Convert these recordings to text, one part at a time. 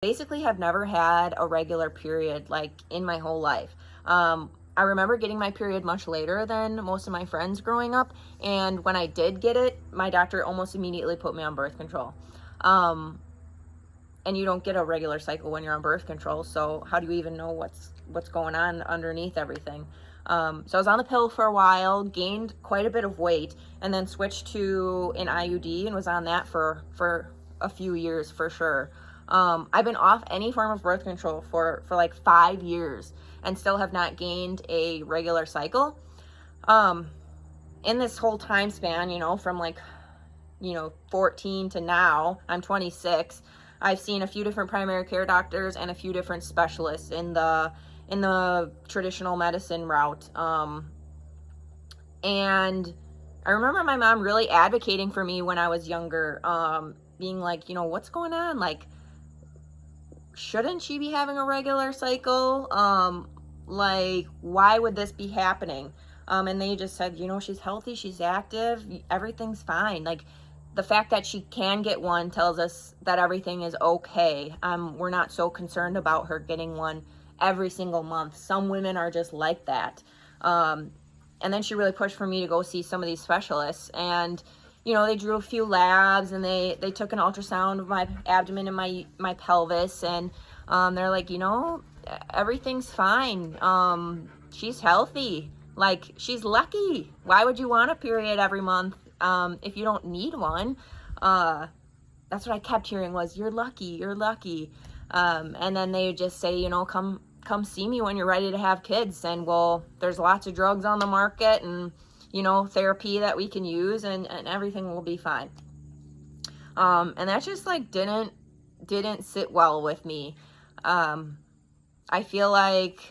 Basically have never had a regular period like in my whole life. I remember getting my period much later than most of my friends growing up, and when I did get it, my doctor almost immediately put me on birth control. Um, and you don't get a regular cycle when you're on birth control, so how do you even know what's going on underneath everything? So I was on the pill for a while, gained quite a bit of weight, and then switched to an IUD and was on that for a few years for sure. I've been off any form of birth control for like 5 years and still have not gained a regular cycle. In this whole time span, from like, 14 to now, I'm 26. I've seen a few different primary care doctors and a few different specialists in the traditional medicine route. And I remember my mom really advocating for me when I was younger, being like, what's going on? Like, shouldn't she be having a regular cycle? Like, why would this be happening? And they just said, she's healthy, she's active, everything's fine. Like, the fact that she can get one tells us that everything is okay. We're not so concerned about her getting one every single month. Some women are just like that. And then she really pushed for me to go see some of these specialists, and they drew a few labs, and they took an ultrasound of my abdomen and my pelvis, and they're like, everything's fine. She's healthy. Like, she's lucky. Why would you want a period every month if you don't need one? That's what I kept hearing was, you're lucky, you're lucky. And then they would just say, come see me when you're ready to have kids, and there's lots of drugs on the market, and therapy that we can use, and everything will be fine. And that just like didn't sit well with me. I feel like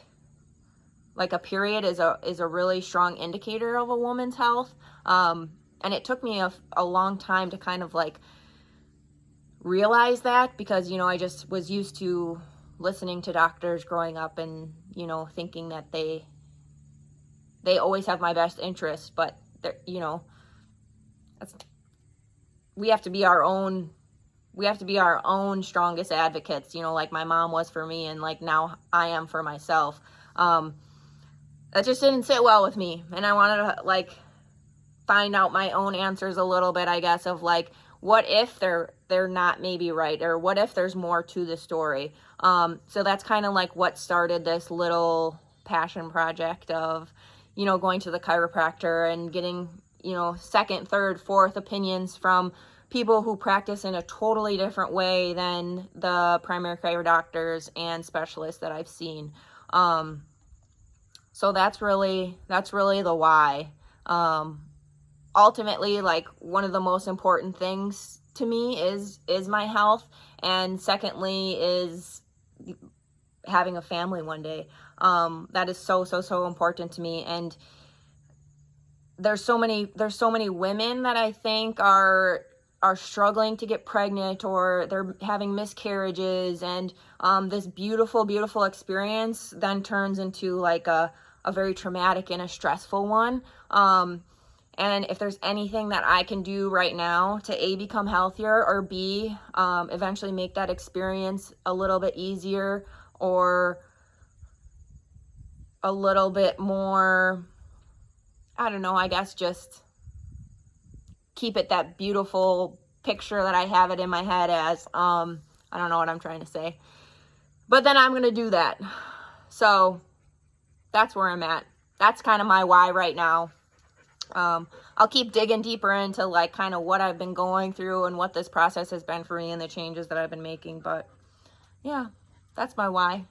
a period is a really strong indicator of a woman's health. And it took me a long time to kind of like realize that, because I just was used to listening to doctors growing up, and thinking that they always have my best interest, but we have to be our own strongest advocates, like my mom was for me, and like now I am for myself. That just didn't sit well with me, and I wanted to like find out my own answers a little bit, I guess, of like, what if they're not maybe right, or what if there's more to the story. So that's kind of like what started this little passion project of going to the chiropractor and getting second, third, fourth opinions from people who practice in a totally different way than the primary care doctors and specialists that I've seen. So that's really the why. Ultimately, like, one of the most important things to me is my health, and secondly is having a family one day. That is so important to me. And there's so many women that I think are struggling to get pregnant, or they're having miscarriages, and this beautiful experience then turns into like a very traumatic and a stressful one. And if there's anything that I can do right now to A, become healthier, or B, eventually make that experience a little bit easier, or a little bit more, I don't know, I guess just keep it that beautiful picture that I have it in my head as, I don't know what I'm trying to say, but then I'm going to do that. So that's where I'm at. That's kind of my why right now. I'll keep digging deeper into like kind of what I've been going through and what this process has been for me and the changes that I've been making. But yeah, that's my why.